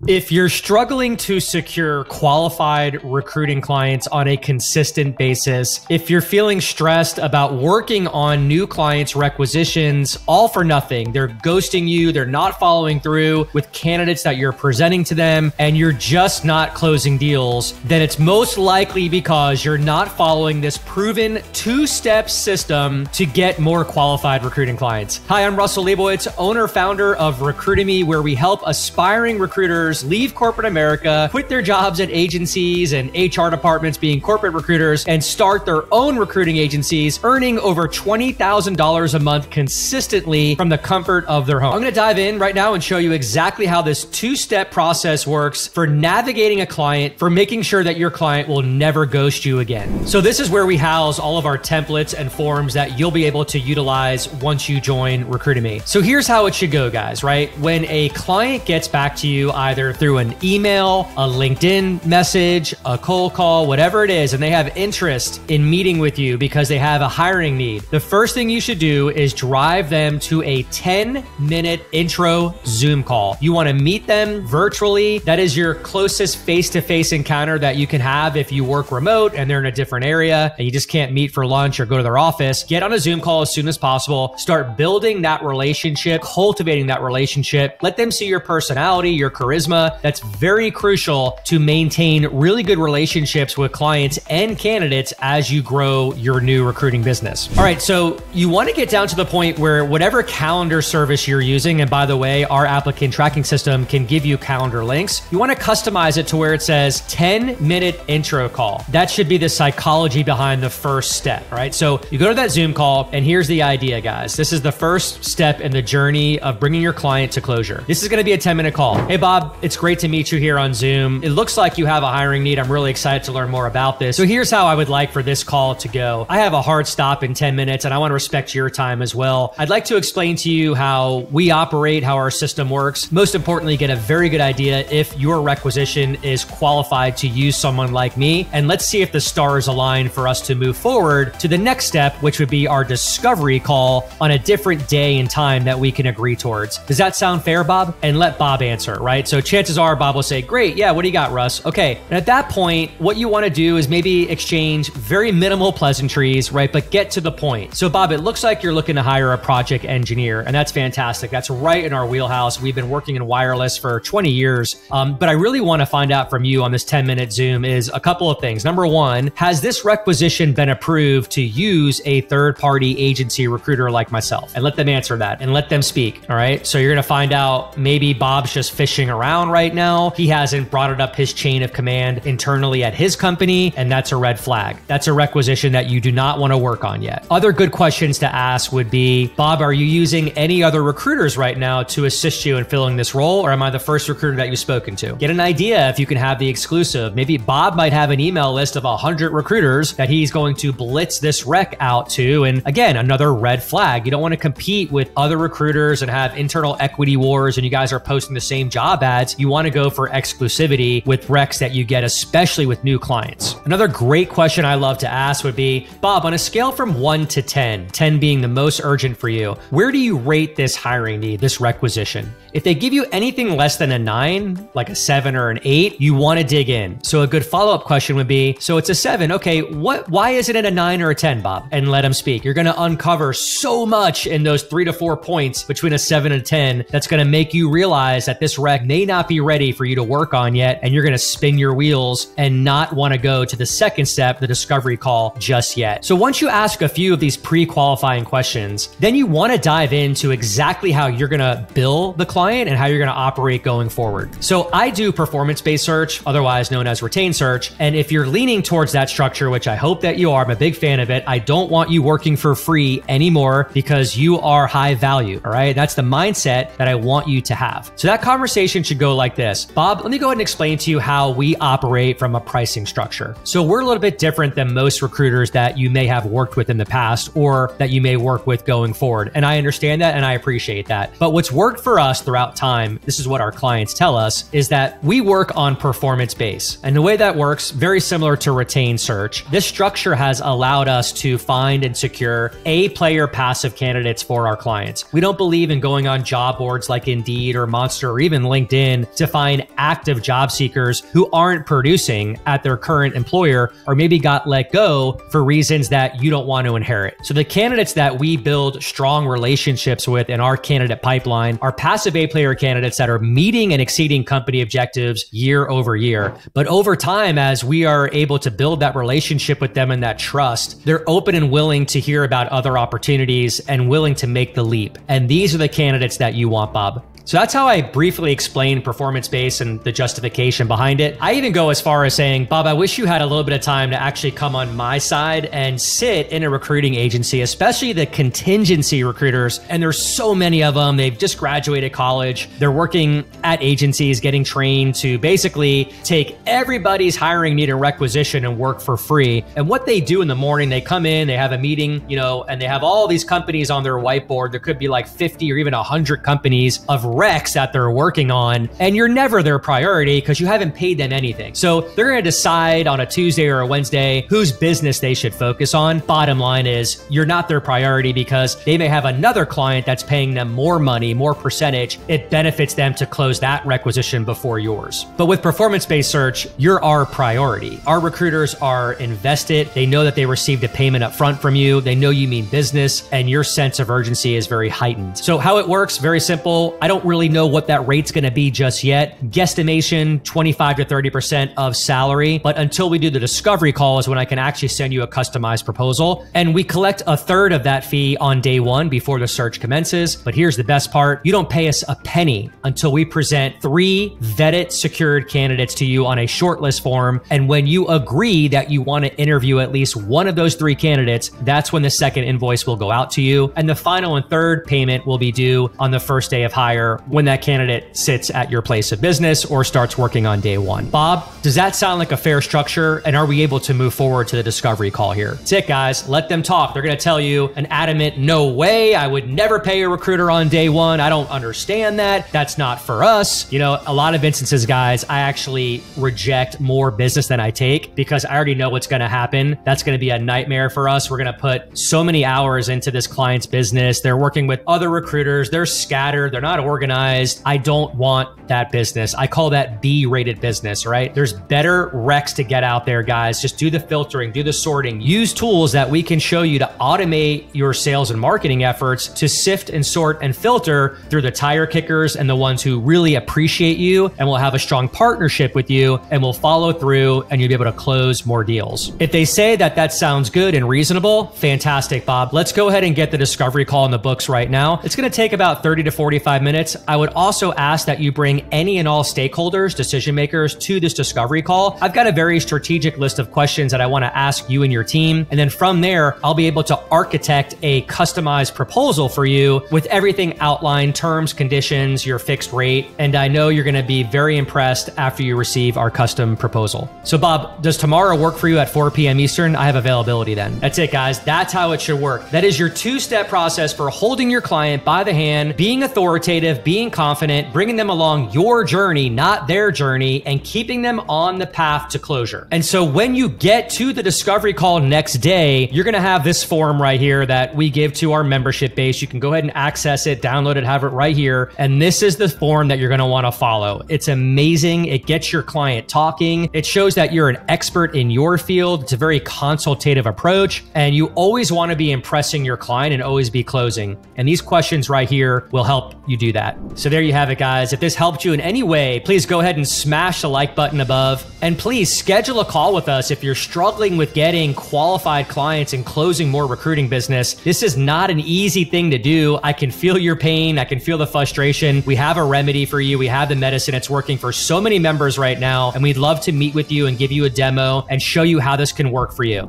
If you're struggling to secure qualified recruiting clients on a consistent basis, if you're feeling stressed about working on new clients' requisitions, all for nothing, they're ghosting you, they're not following through with candidates that you're presenting to them, and you're just not closing deals, then it's most likely because you're not following this proven two-step system to get more qualified recruiting clients. Hi, I'm Russell Liebowitz, owner, founder of Recruitemy, where we help aspiring recruiters leave corporate America, quit their jobs at agencies and HR departments being corporate recruiters, and start their own recruiting agencies, earning over $20,000 a month consistently from the comfort of their home. I'm going to dive in right now and show you exactly how this two-step process works for navigating a client, for making sure that your client will never ghost you again. So this is where we house all of our templates and forms that you'll be able to utilize once you join Recruitemy. So here's how it should go, guys, right? When a client gets back to you, either through an email, a LinkedIn message, a cold call, whatever it is, and they have interest in meeting with you because they have a hiring need, the first thing you should do is drive them to a 10-minute intro Zoom call. You want to meet them virtually. That is your closest face-to-face encounter that you can have if you work remote and they're in a different area and you just can't meet for lunch or go to their office. Get on a Zoom call as soon as possible. Start building that relationship, cultivating that relationship. Let them see your personality, your charisma. That's very crucial to maintain really good relationships with clients and candidates as you grow your new recruiting business. All right, so you want to get down to the point where whatever calendar service you're using, and by the way, our applicant tracking system can give you calendar links, you want to customize it to where it says 10-minute intro call. That should be the psychology behind the first step, right? So you go to that Zoom call, and here's the idea, guys. This is the first step in the journey of bringing your client to closure. This is going to be a 10-minute call. Hey, Bob, it's great to meet you here on Zoom. It looks like you have a hiring need. I'm really excited to learn more about this. So here's how I would like for this call to go. I have a hard stop in 10 minutes and I want to respect your time as well. I'd like to explain to you how we operate, how our system works. Most importantly, get a very good idea if your requisition is qualified to use someone like me. And let's see if the stars align for us to move forward to the next step, which would be our discovery call on a different day and time that we can agree towards. Does that sound fair, Bob? And let Bob answer, right? So chances are Bob will say, great, yeah, what do you got, Russ? Okay. And at that point, what you want to do is maybe exchange very minimal pleasantries, right? But get to the point. So Bob, it looks like you're looking to hire a project engineer, and that's fantastic. That's right in our wheelhouse. We've been working in wireless for 20 years. But I really want to find out from you on this 10-minute Zoom is a couple of things. Number one, has this requisition been approved to use a third-party agency recruiter like myself? And let them answer that and let them speak, all right? So you're going to find out maybe Bob's just fishing around right now. He hasn't brought it up his chain of command internally at his company, and that's a red flag. That's a requisition that you do not want to work on yet. Other good questions to ask would be, Bob, are you using any other recruiters right now to assist you in filling this role, or am I the first recruiter that you've spoken to? Get an idea if you can have the exclusive. Maybe Bob might have an email list of 100 recruiters that he's going to blitz this rec out to, and again, another red flag. You don't want to compete with other recruiters and have internal equity wars and you guys are posting the same job ads. You want to go for exclusivity with recs that you get, especially with new clients. Another great question I love to ask would be, Bob, on a scale from 1 to 10, 10 being the most urgent for you, where do you rate this hiring need, this requisition? If they give you anything less than a 9, like a 7 or an 8, you want to dig in. So a good follow-up question would be, so it's a 7. Okay, why isn't it a 9 or a 10, Bob? And let them speak. You're going to uncover so much in those 3 to 4 points between a 7 and a 10 that's going to make you realize that this rec may not be ready for you to work on yet, and you're going to spin your wheels and not want to go to the second step, the discovery call, just yet. So once you ask a few of these pre-qualifying questions, then you want to dive into exactly how you're going to bill the client and how you're going to operate going forward. So I do performance-based search, otherwise known as retained search. And if you're leaning towards that structure, which I hope that you are, I'm a big fan of it. I don't want you working for free anymore because you are high value. All right. That's the mindset that I want you to have. So that conversation should go like this. Bob, let me go ahead and explain to you how we operate from a pricing structure. So we're a little bit different than most recruiters that you may have worked with in the past or that you may work with going forward. And I understand that and I appreciate that. But what's worked for us throughout time, this is what our clients tell us, is that we work on performance base. And the way that works, very similar to retained search. This structure has allowed us to find and secure A-player passive candidates for our clients. We don't believe in going on job boards like Indeed or Monster or even LinkedIn in to find active job seekers who aren't producing at their current employer or maybe got let go for reasons that you don't want to inherit. So the candidates that we build strong relationships with in our candidate pipeline are passive A player candidates that are meeting and exceeding company objectives year over year. But over time, as we are able to build that relationship with them and that trust, they're open and willing to hear about other opportunities and willing to make the leap. And these are the candidates that you want, Bob. So that's how I briefly explain performance-based and the justification behind it. I even go as far as saying, Bob, I wish you had a little bit of time to actually come on my side and sit in a recruiting agency, especially the contingency recruiters. And there's so many of them. They've just graduated college. They're working at agencies, getting trained to basically take everybody's hiring need and requisition and work for free. And what they do in the morning, they come in, they have a meeting, and they have all these companies on their whiteboard. There could be like 50 or even 100 companies of recs that they're working on, and you're never their priority because you haven't paid them anything. So they're going to decide on a Tuesday or a Wednesday whose business they should focus on. Bottom line is you're not their priority because they may have another client that's paying them more money, more percentage. It benefits them to close that requisition before yours. But with performance-based search, you're our priority. Our recruiters are invested. They know that they received a payment up front from you. They know you mean business, and your sense of urgency is very heightened. So how it works, very simple. I don't really know what that rate's going to be just yet. Guesstimation, 25 to 30% of salary. But until we do the discovery call is when I can actually send you a customized proposal. And we collect a third of that fee on day one before the search commences. But here's the best part. You don't pay us a penny until we present 3 vetted, secured candidates to you on a shortlist form. And when you agree that you want to interview at least one of those 3 candidates, that's when the second invoice will go out to you. And the final and third payment will be due on the first day of hire when that candidate sits at your place of business or starts working on day one. Bob, does that sound like a fair structure? And are we able to move forward to the discovery call here? That's it, guys. Let them talk. They're going to tell you an adamant, no way. I would never pay a recruiter on day one. I don't understand that. That's not for us. A lot of instances, guys, I actually reject more business than I take because I already know what's going to happen. That's going to be a nightmare for us. We're going to put so many hours into this client's business. They're working with other recruiters. They're scattered. They're not organized. I don't want that business. I call that B-rated business, right? There's better recs to get out there, guys. Just do the filtering, do the sorting, use tools that we can show you to automate your sales and marketing efforts to sift and sort and filter through the tire kickers and the ones who really appreciate you and will have a strong partnership with you and will follow through, and you'll be able to close more deals. If they say that that sounds good and reasonable, fantastic, Bob. Let's go ahead and get the discovery call in the books right now. It's going to take about 30 to 45 minutes. I would also ask that you bring any and all stakeholders, decision makers to this discovery call. I've got a very strategic list of questions that I want to ask you and your team. And then from there, I'll be able to architect a customized proposal for you with everything outlined, terms, conditions, your fixed rate. And I know you're going to be very impressed after you receive our custom proposal. So Bob, does tomorrow work for you at 4 p.m. Eastern? I have availability then. That's it, guys. That's how it should work. That is your 2-step process for holding your client by the hand, being authoritative, being confident, bringing them along your journey, not their journey, and keeping them on the path to closure. And so when you get to the discovery call next day, you're going to have this form right here that we give to our membership base. You can go ahead and access it, download it, have it right here. And this is the form that you're going to want to follow. It's amazing. It gets your client talking. It shows that you're an expert in your field. It's a very consultative approach, and you always want to be impressing your client and always be closing. And these questions right here will help you do that. So there you have it, guys. If this helped you in any way, please go ahead and smash the like button above. And please schedule a call with us if you're struggling with getting qualified clients and closing more recruiting business. This is not an easy thing to do. I can feel your pain. I can feel the frustration. We have a remedy for you. We have the medicine. It's working for so many members right now. And we'd love to meet with you and give you a demo and show you how this can work for you.